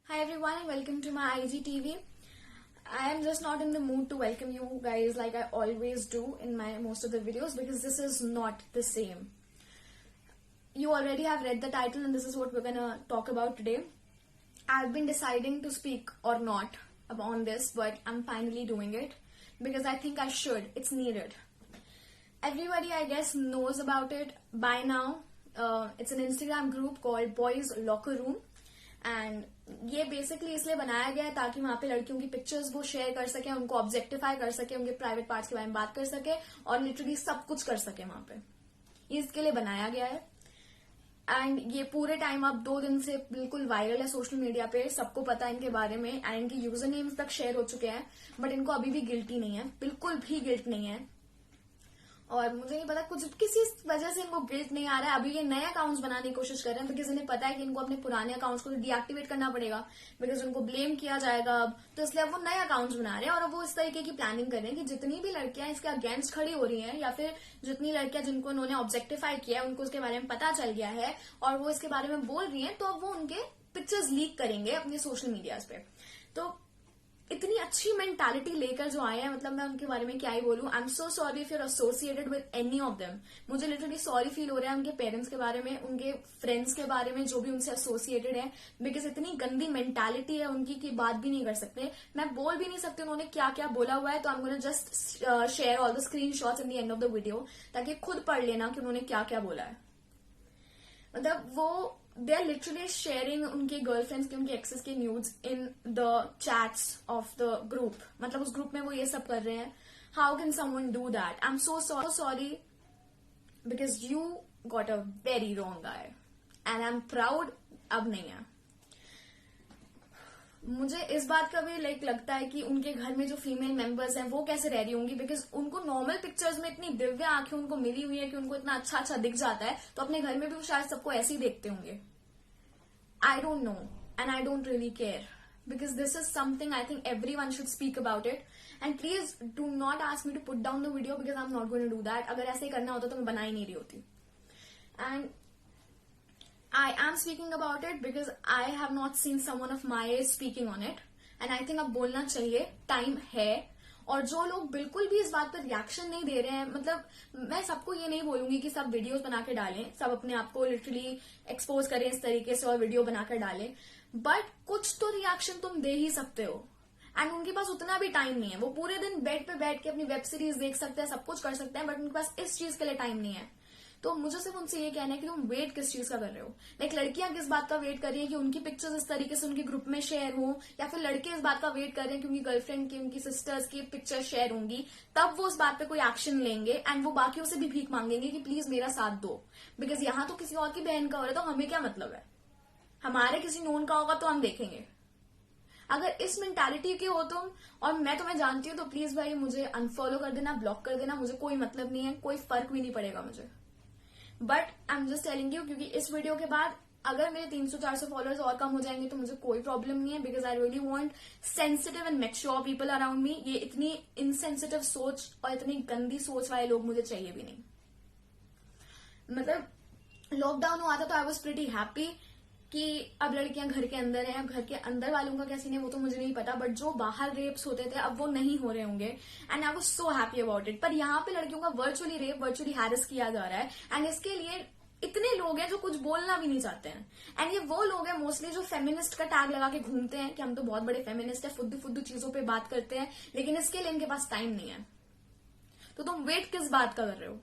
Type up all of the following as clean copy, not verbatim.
Hi everyone and welcome to my IGTV. I am just not in the mood to welcome you guys like I always do in my most of the videos because this is not the same. You already have read the title and this is what we're gonna talk about today. I've been deciding to speak or not on this, but I'm finally doing it because I think I should. It's needed. Everybody I guess knows about it by now. It's an Instagram group called Boys Locker Room. And ये basically इसलिए बनाया गया है ताकि वहां पे लड़कियों की पिक्चर्स वो शेयर कर सके, उनको ऑब्जेक्टिफाई कर सके, उनके प्राइवेट पार्ट्स के बारे में बात कर सके और लिटरली सब कुछ कर सके वहां पे. इसके लिए बनाया गया है. एंड ये पूरे टाइम अब 2 दिन से बिल्कुल वायरल है सोशल मीडिया पे. सबको पता है इनके बारे में एंड इनके यूजर नेम्स तक शेयर हो चुके हैं. बट इनको अभी भी गिल्टी नहीं है, बिल्कुल भी गिल्ट नहीं है. और मुझे नहीं पता कुछ किसी वजह से इनको गिल्ट नहीं आ रहा है. अभी ये नए अकाउंट्स बनाने की कोशिश कर रहे हैं बिकॉज इन्हें पता है कि इनको अपने पुराने अकाउंट्स को डीएक्टिवेट करना पड़ेगा बिकॉज उनको ब्लेम किया जाएगा अब. तो इसलिए अब वो नए अकाउंट्स बना रहे हैं और अब वो इस तरीके की प्लानिंग कर रहे हैं कि जितनी भी लड़कियां इसके अगेंस्ट खड़ी हो रही हैं या फिर जितनी लड़कियां जिनको उन्होंने ऑब्जेक्टिफाई किया है उनको उसके बारे में पता चल गया है और वो इसके बारे में बोल रही है, तो अब वो उनके पिक्चर्स लीक करेंगे अपने सोशल मीडियाज पे. तो इतनी अच्छी मेंटालिटी लेकर जो आए हैं, मतलब मैं उनके बारे में क्या ही बोलूं. I am so sorry if you are associated with any of them. मुझे लिटरली सॉरी फील हो रहा है उनके पेरेंट्स के बारे में, उनके फ्रेंड्स के बारे में जो भी उनसे एसोसिएटेड है, बिकॉज इतनी गंदी मेंटालिटी है उनकी कि बात भी नहीं कर सकते. मैं बोल भी नहीं सकती उन्होंने क्या क्या बोला हुआ है. तो I am gonna just share all the screenshots in the end of the video ताकि खुद पढ़ लेना कि उन्होंने क्या क्या बोला है. मतलब वो they are literally sharing उनके गर्लफ्रेंड्स के, उनके एक्सेस के nudes in the chats of the group. मतलब उस ग्रुप में वो ये सब कर रहे हैं. How can someone do that? I am so sorry because you got a very wrong guy and I am proud. अब नहीं है. मुझे इस बात का भी लगता है कि उनके घर में जो फीमेल मेंबर्स हैं वो कैसे रह रही होंगी बिकॉज उनको नॉर्मल पिक्चर्स में इतनी दिव्य आंखें उनको मिली हुई है कि उनको इतना अच्छा अच्छा दिख जाता है, तो अपने घर में भी वो शायद सबको ऐसे ही देखते होंगे. I don't know and I don't really care because this is something I think everyone should speak about it. And please do not ask me to put down the video because I'm not going to do that. अगर ऐसे ही करना होता तो मैं बना ही नहीं रही होती. And I am speaking about it because I have not seen someone of my age speaking on it. And I think अब बोलना चाहिए, टाइम है. और जो लोग बिल्कुल भी इस बात पर रिएक्शन नहीं दे रहे हैं, मतलब मैं सबको ये नहीं बोलूंगी कि सब वीडियोस बना के डालें, सब अपने आप को लिटरली एक्सपोज करें इस तरीके से और वीडियो बनाकर डालें, बट कुछ तो रिएक्शन तुम दे ही सकते हो. एंड उनके पास उतना भी टाइम नहीं है. वो पूरे दिन बेड पे बैठ के अपनी वेब सीरीज देख सकते हैं, सब कुछ कर सकते हैं, बट उनके पास इस चीज के लिए टाइम नहीं है. तो मुझे सिर्फ उनसे ये कहना है कि तुम वेट किस चीज का कर रहे हो. लड़कियां किस बात का वेट कर रही है कि उनकी पिक्चर्स इस तरीके से उनके ग्रुप में शेयर हो, या फिर लड़के इस बात का वेट कर रहे हैं कि उनकी गर्लफ्रेंड की, उनकी सिस्टर्स की पिक्चर शेयर होंगी, तब वो उस बात पे कोई एक्शन लेंगे एंड वो बाकियों से भी भीख मांगेंगे कि प्लीज मेरा साथ दो. बिकॉज यहाँ तो किसी और की बहन का हो रहा है तो हमें क्या मतलब है. हमारे किसी नोन का होगा तो हम देखेंगे. अगर इस मेंटालिटी के हो तुम और मैं तुम्हें जानती हूँ तो प्लीज भाई मुझे अनफॉलो कर देना, ब्लॉक कर देना. मुझे कोई मतलब नहीं है, कोई फर्क भी नहीं पड़ेगा मुझे. But I am just telling you क्योंकि इस वीडियो के बाद अगर मेरे 300-400 फॉलोअर्स और कम हो जाएंगे तो मुझे कोई प्रॉब्लम नहीं है because I really want sensitive and mature people around me. ये इतनी इनसेंसिटिव सोच और इतनी गंदी सोच वाले लोग मुझे चाहिए भी नहीं. मतलब लॉकडाउन हुआ था तो आई वॉज प्रिटी हैप्पी कि अब लड़कियां घर के अंदर हैं. अब घर के अंदर वालों का क्या सीन है वो तो मुझे नहीं पता, बट जो बाहर रेप्स होते थे अब वो नहीं हो रहे होंगे and I was so happy about it. पर यहाँ पे लड़कियों का वर्चुअली रेप, वर्चुअली हैरेस किया जा रहा है एंड इसके लिए इतने लोग हैं जो कुछ बोलना भी नहीं चाहते हैं. एंड ये वो लोग हैं मोस्टली जो फेमिनिस्ट का टैग लगा के घूमते हैं कि हम तो बहुत बड़े फेमिनिस्ट है, फुद्दू फुद्दू चीजों पे बात करते हैं, लेकिन इसके लिए इनके पास टाइम नहीं है. तो तुम वेट किस बात का कर रहे हो.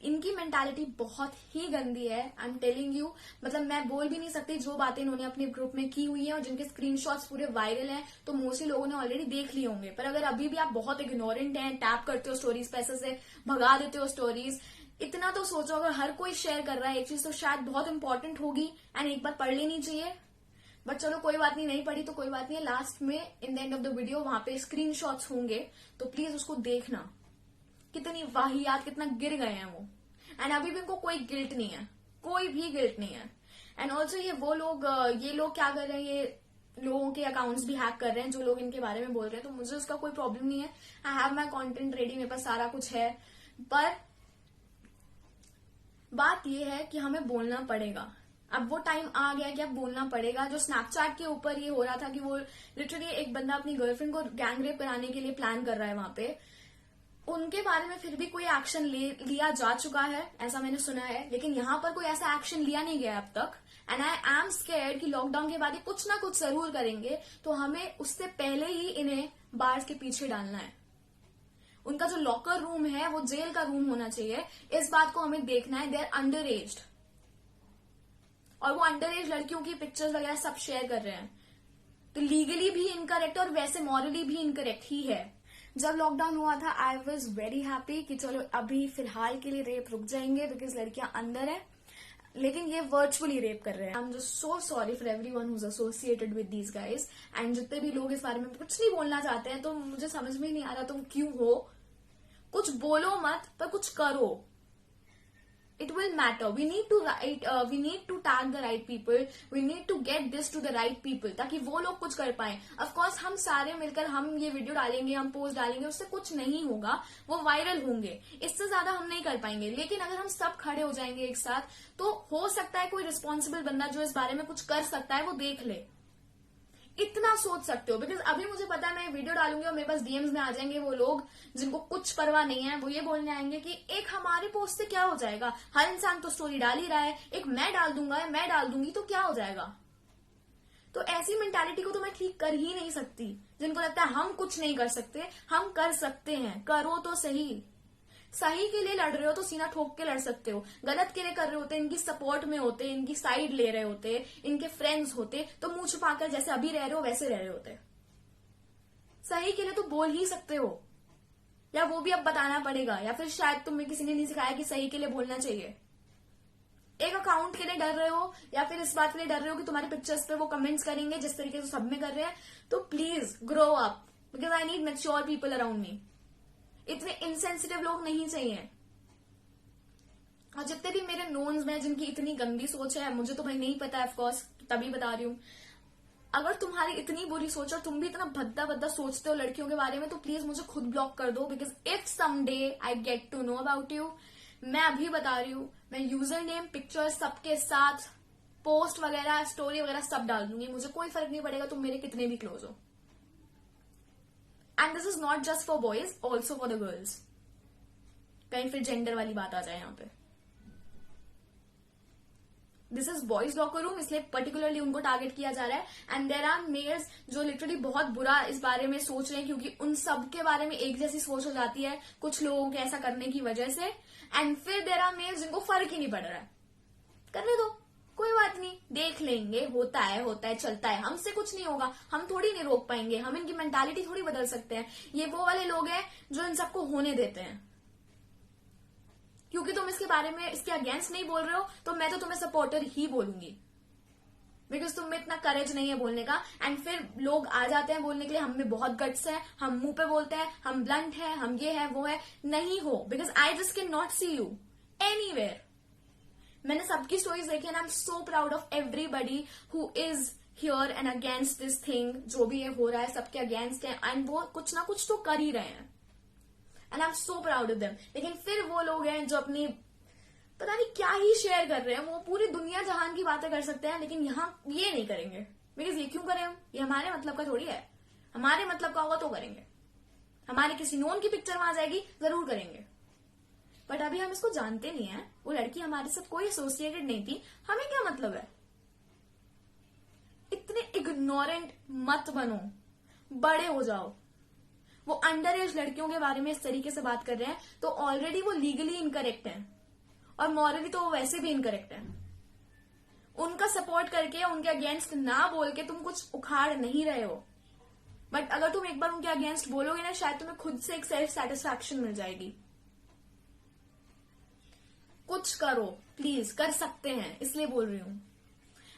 इनकी मेंटालिटी बहुत ही गंदी है. I am telling you. मतलब मैं बोल भी नहीं सकती जो बातें इन्होंने अपने ग्रुप में की हुई है और जिनके स्क्रीनशॉट्स पूरे वायरल हैं तो मोस्टली लोगों ने ऑलरेडी देख लिए होंगे. पर अगर अभी भी आप बहुत इग्नोरेंट हैं, टैप करते हो स्टोरीज पे, ऐसे से भगा देते हो स्टोरीज, इतना तो सोचो अगर हर कोई शेयर कर रहा है एक चीज तो शायद बहुत इंपॉर्टेंट होगी एंड एक बार पढ़ लेनी चाहिए. बट चलो कोई बात नहीं पढ़ी तो कोई बात नहीं. लास्ट में in the end of the video वहां पे स्क्रीनशॉट्स होंगे तो प्लीज उसको देखना. कितनी वाहियात, कितना गिर गए हैं वो. एंड अभी भी उनको कोई गिल्ट नहीं है, कोई भी गिल्ट नहीं है. एंड ऑल्सो ये लोग क्या कर रहे हैं, ये लोगों के अकाउंट्स भी हैक कर रहे हैं जो लोग इनके बारे में बोल रहे हैं. तो मुझे उसका कोई प्रॉब्लम नहीं है. I have my content ready, मेरे पास सारा कुछ है. पर बात ये है कि हमें बोलना पड़ेगा. अब वो टाइम आ गया कि अब बोलना पड़ेगा। जो स्नैपचैट के ऊपर ये हो रहा था कि वो लिटरली एक बंदा अपनी गर्लफ्रेंड को गैंग रेप कराने के लिए प्लान कर रहा है वहां पे, उनके बारे में फिर भी कोई एक्शन लिया जा चुका है, ऐसा मैंने सुना है। लेकिन यहाँ पर कोई ऐसा एक्शन लिया नहीं गया अब तक। एंड आई एम स्केयर्ड कि लॉकडाउन के बाद ये कुछ ना कुछ जरूर करेंगे, तो हमें उससे पहले ही इन्हें बार्स के पीछे डालना है। उनका जो लॉकर रूम है वो जेल का रूम होना चाहिए, इस बात को हमें देखना है। दे आर अंडर एज्ड, और वो अंडर एज लड़कियों की पिक्चर्स वगैरह सब शेयर कर रहे हैं, तो लीगली भी इनकरेक्ट और वैसे मॉरली भी इनकरेक्ट ही है। जब लॉकडाउन हुआ था आई वॉज वेरी हैप्पी कि चलो अभी फिलहाल के लिए रेप रुक जाएंगे बिकॉज लड़कियां अंदर है, लेकिन ये वर्चुअली रेप कर रहे हैं। आई am just so sorry for everyone who is associated with these guys. And जितने भी लोग इस बारे में कुछ नहीं बोलना चाहते हैं, तो मुझे समझ में नहीं आ रहा तुम क्यों हो। कुछ बोलो मत पर कुछ करो। It will matter. We need to tag the right people. We need to get this to the right people ताकि वो लोग कुछ कर पाए। Of course हम सारे मिलकर हम ये वीडियो डालेंगे, हम पोस्ट डालेंगे, उससे कुछ नहीं होगा, वो वायरल होंगे, इससे ज्यादा हम नहीं कर पाएंगे। लेकिन अगर हम सब खड़े हो जाएंगे एक साथ, तो हो सकता है कोई रिस्पॉन्सिबल बंदा जो इस बारे में कुछ कर सकता है वो देख ले। इतना सोच सकते हो। बिकॉज अभी मुझे पता है मैं वीडियो डालूंगी और मेरे पास डीएम्स में आ जाएंगे वो लोग जिनको कुछ परवाह नहीं है। वो ये बोलने आएंगे कि एक हमारे पोस्ट से क्या हो जाएगा, हर इंसान तो स्टोरी डाल ही रहा है, एक मैं डाल दूंगा या मैं डाल दूंगी तो क्या हो जाएगा। तो ऐसी मेंटालिटी को तो मैं ठीक कर ही नहीं सकती। जिनको लगता है हम कुछ नहीं कर सकते, हम कर सकते हैं, करो तो सही। सही के लिए लड़ रहे हो तो सीना ठोक के लड़ सकते हो, गलत के लिए कर रहे होते, इनकी सपोर्ट में होते, इनकी साइड ले रहे होते, इनके फ्रेंड्स होते, तो मुंह छुपाकर जैसे अभी रह रहे हो वैसे रह रहे होते। सही के लिए तो बोल ही सकते हो, या वो भी अब बताना पड़ेगा, या फिर शायद तुम्हें किसी ने नहीं सिखाया कि सही के लिए बोलना चाहिए। एक अकाउंट के लिए डर रहे हो, या फिर इस बात के लिए डर रहे हो कि तुम्हारी पिक्चर्स पे वो कमेंट्स करेंगे जिस तरीके से सब में कर रहे हैं, तो please grow up, because I need mature people around me. इतने इनसेंसिटिव लोग नहीं चाहिए। और जितने भी मेरे नोन्स में जिनकी इतनी गंदी सोच है, मुझे तो भाई नहीं पता है ऑफकोर्स, तभी बता रही हूं। अगर तुम्हारी इतनी बुरी सोच और तुम भी इतना भद्दा भद्दा सोचते हो लड़कियों के बारे में, तो प्लीज मुझे खुद ब्लॉक कर दो। Because if someday I get to know about you, मैं अभी बता रही हूँ, मैं यूजर नेम, पिक्चर सबके साथ, पोस्ट वगैरह, स्टोरी वगैरह सब डाल दूंगी। मुझे कोई फर्क नहीं पड़ेगा तुम मेरे कितने भी क्लोज हो। And this is not just for boys, also for the girls. कहीं फिर जेंडर वाली बात आ जाए यहाँ पे। This is boys locker room, इसलिए पर्टिकुलरली उनको टारगेट किया जा रहा है। एंड देर आर मेल्स जो लिटरली बहुत बुरा इस बारे में सोच रहे हैं, क्योंकि उन सब के बारे में एक जैसी सोच हो जाती है कुछ लोगों के ऐसा करने की वजह से। एंड फिर देर आर मेल्स जिनको फर्क ही नहीं पड़ रहा है, करने दो, कोई बात नहीं, देख लेंगे, होता है, चलता है, हमसे कुछ नहीं होगा, हम थोड़ी नहीं रोक पाएंगे, हम इनकी मेंटालिटी थोड़ी बदल सकते हैं। ये वो वाले लोग हैं जो इन सबको होने देते हैं। क्योंकि तुम इसके बारे में, इसके अगेंस्ट नहीं बोल रहे हो, तो मैं तो तुम्हें सपोर्टर ही बोलूंगी, बिकॉज तुम में इतना करेज नहीं है बोलने का। एंड फिर लोग आ जाते हैं बोलने के लिए, हम में बहुत गट्स है, हम मुंह पे बोलते हैं, हम ब्लंट है, हम ये है वो है। नहीं हो, because I just can not see you anywhere. मैंने सबकी स्टोरीज देखी and I am so proud of everybody who is here and against this thing. जो भी ये हो रहा है सबके अगेंस्ट है, एंड वो कुछ ना कुछ तो कर ही रहे हैं, and I am so proud of them. लेकिन फिर वो लोग हैं जो अपनी पता नहीं क्या ही शेयर कर रहे हैं, वो पूरी दुनिया जहान की बातें कर सकते हैं, लेकिन यहाँ ये नहीं करेंगे। बिकॉज ये क्यों करें हम, ये हमारे मतलब का थोड़ी है। हमारे मतलब का होगा तो करेंगे, हमारे किसी नोन की पिक्चर वहां जाएगी जरूर करेंगे, बट अभी हम इसको जानते नहीं है। वो लड़की हमारे साथ कोई एसोसिएटेड नहीं थी, हमें क्या मतलब है। इतने इग्नोरेंट मत बनो, बड़े हो जाओ। वो अंडर एज लड़कियों के बारे में इस तरीके से बात कर रहे हैं, तो ऑलरेडी वो लीगली इनकरेक्ट हैं, और मॉरली तो वो वैसे भी इनकरेक्ट हैं। उनका सपोर्ट करके, उनके अगेंस्ट ना बोल के तुम कुछ उखाड़ नहीं रहे हो। बट अगर तुम एक बार उनके अगेंस्ट बोलोगे ना, शायद तुम्हें खुद से एक सेल्फ सेटिस्फैक्शन मिल जाएगी। कुछ करो प्लीज, कर सकते हैं, इसलिए बोल रही हूं।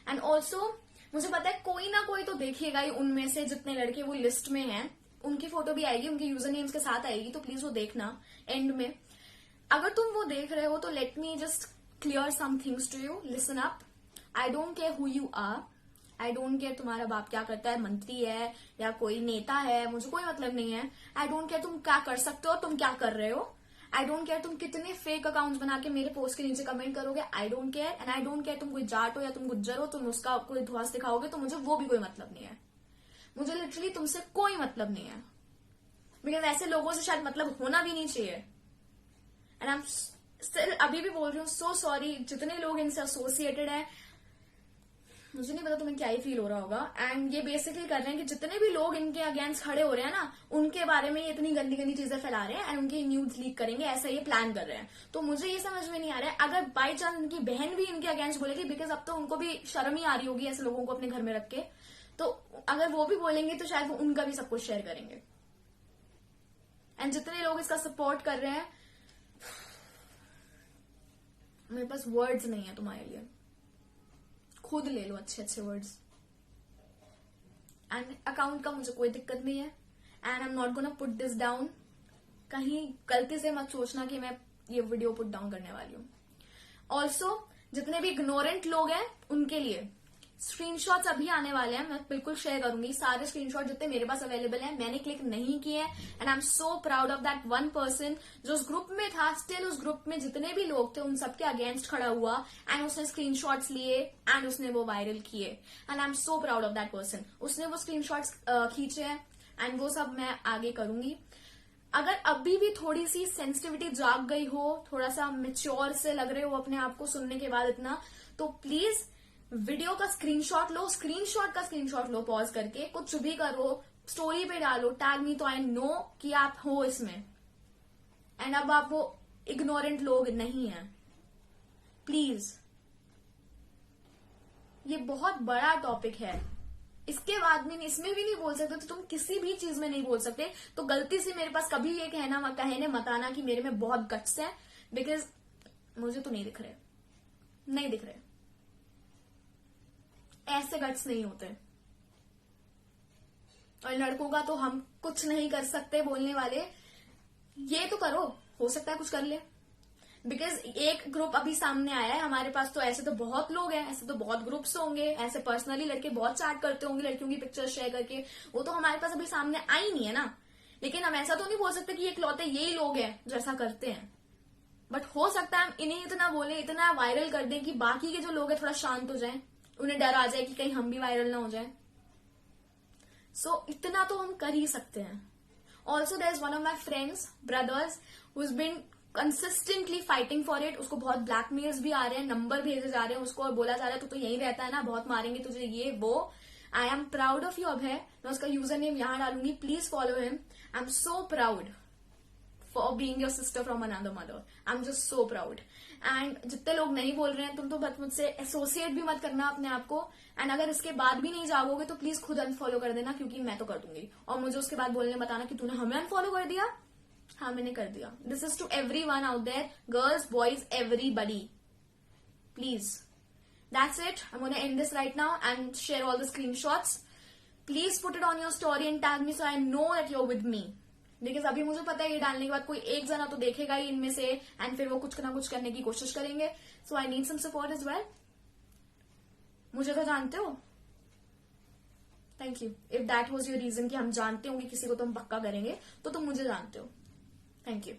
एंड ऑल्सो मुझे पता है कोई ना कोई तो देखिएगा ही उनमें से जितने लड़के वो लिस्ट में हैं, उनकी फोटो भी आएगी, उनके यूजर नेम्स के साथ आएगी, तो प्लीज वो देखना एंड में। अगर तुम वो देख रहे हो तो let me just clear some things to you, listen up. I don't care who you are, I don't care तुम्हारा बाप क्या करता है, मंत्री है या कोई नेता है, मुझे कोई मतलब नहीं है। आई डोंट केयर तुम क्या कर सकते हो, तुम क्या कर रहे हो। आई डोंट केयर तुम कितने फेक अकाउंट्स बना के मेरे पोस्ट के नीचे कमेंट करोगे, आई don't care. And I don't care तुम कोई जाट हो या तुम गुज्जर हो, तुम उसका कोई ध्वस्त दिखाओगे तो मुझे वो भी कोई मतलब नहीं है। मुझे लिटरली तुमसे कोई मतलब नहीं है, बिकॉज ऐसे लोगों से शायद मतलब होना भी नहीं चाहिए। एंड आई एम स्टिल अभी भी बोल रही हूँ, सो सॉरी जितने लोग इनसे एसोसिएटेड हैं। मुझे नहीं पता तुम्हें क्या ही फील हो रहा होगा। एंड ये बेसिकली कर रहे हैं कि जितने भी लोग इनके अगेंस्ट खड़े हो रहे हैं ना, उनके बारे में ये इतनी गंदी गंदी चीजें फैला रहे हैं एंड उनकी न्यूज लीक करेंगे, ऐसा ये प्लान कर रहे हैं। तो मुझे ये समझ में नहीं आ रहा है, अगर बाई चांस इनकी बहन भी इनके अगेंस्ट बोलेगी, बिकॉज अब तो उनको भी शर्म ही आ रही होगी ऐसे लोगों को अपने घर में रख के, तो अगर वो भी बोलेंगे तो शायद वो उनका भी सब कुछ शेयर करेंगे। एंड जितने लोग इसका सपोर्ट कर रहे हैं, मेरे पास वर्ड्स नहीं है तुम्हारे लिए, खुद ले लो अच्छे अच्छे वर्ड्स। एंड अकाउंट का मुझे कोई दिक्कत नहीं है, and I am not gonna put this down. कहीं गलती से मत सोचना कि मैं ये वीडियो पुट डाउन करने वाली हूँ। ऑल्सो जितने भी इग्नोरेंट लोग हैं उनके लिए स्क्रीनशॉट्स अभी आने वाले हैं, मैं बिल्कुल शेयर करूंगी सारे स्क्रीनशॉट जितने मेरे पास अवेलेबल हैं। मैंने क्लिक नहीं किए and I am so proud of that one person जो उस ग्रुप में था। स्टिल उस ग्रुप में जितने भी लोग थे उन सबके अगेंस्ट खड़ा हुआ एंड उसने स्क्रीनशॉट्स लिए एंड उसने वो वायरल किए। And I am so proud of that person. उसने वो स्क्रीनशॉट्स खींचे हैं एंड वो सब मैं आगे करूंगी। अगर अभी भी थोड़ी सी सेंसिटिविटी जाग गई हो, थोड़ा सा मेच्योर से लग रहे हो अपने आप को सुनने के बाद इतना, तो प्लीज वीडियो का स्क्रीनशॉट लो, स्क्रीनशॉट लो पॉज करके, कुछ भी करो, स्टोरी पे डालो, टैग मी तो आई नो कि आप हो इसमें। एंड अब आप वो इग्नोरेंट लोग नहीं हैं, प्लीज। ये बहुत बड़ा टॉपिक है, इसके बाद में इसमें भी नहीं बोल सकते तो तुम किसी भी चीज में नहीं बोल सकते। तो गलती से मेरे पास कभी ये कहने मत आना कि मेरे में बहुत गट्स है, बिकॉज मुझे तो नहीं दिख रहे। ऐसे गट्स नहीं होते। और लड़कों का तो हम कुछ नहीं कर सकते बोलने वाले, ये तो करो, हो सकता है कुछ कर ले। बिकॉज एक ग्रुप अभी सामने आया है हमारे पास, तो ऐसे तो बहुत लोग हैं, ऐसे तो बहुत ग्रुप्स होंगे, ऐसे पर्सनली लड़के बहुत चैट करते होंगे लड़कियों की पिक्चर शेयर करके, वो तो हमारे पास अभी सामने आई नहीं है ना। लेकिन हम ऐसा तो नहीं बोल सकते कि इकलौते यही लोग हैं जो ऐसा करते हैं। बट हो सकता है हम इन्हें इतना बोले, इतना वायरल कर दें कि बाकी के जो लोग हैं थोड़ा शांत हो जाएं, उन्हें डर आ जाए कि कहीं हम भी वायरल ना हो जाए। सो इतना तो हम कर ही सकते हैं। Also there is one of my friends brothers who has been consistently fighting for it. उसको बहुत ब्लैकमेल्स भी आ रहे हैं, नंबर भेजे जा रहे हैं उसको और बोला जा रहा है तू तो यहीं रहता है ना, बहुत मारेंगे तुझे, ये वो। I am proud of you Abhay. मैं उसका यूजर नेम यहां डालूंगी, please follow him. I am so proud for being your sister from another mother. I am just so proud. And जितने लोग नहीं बोल रहे हैं, तुम तो बस मुझसे एसोसिएट भी मत करना अपने आप को। एंड अगर इसके बाद भी नहीं जाओगे तो प्लीज खुद अनफॉलो कर देना, क्योंकि मैं तो कर दूंगी। और मुझे उसके बाद बोलने बताना कि तूने हमें अनफॉलो कर दिया। हाँ, मैंने कर दिया। This is to every one out there, girls, boys, everybody, please. That's it. I'm going to end this right now and share all the screenshots. Please put it on your story and tag me so I know that you're with me. Because अभी मुझे पता है ये डालने के बाद कोई एक जना तो देखेगा ही इनमें से, एंड फिर वो कुछ ना कुछ करने की कोशिश करेंगे। So I need some support as well. मुझे तो जानते हो। Thank you. If that was your reason कि हम जानते होंगे किसी को तो हम पक्का करेंगे, तो तुम मुझे जानते हो। Thank you.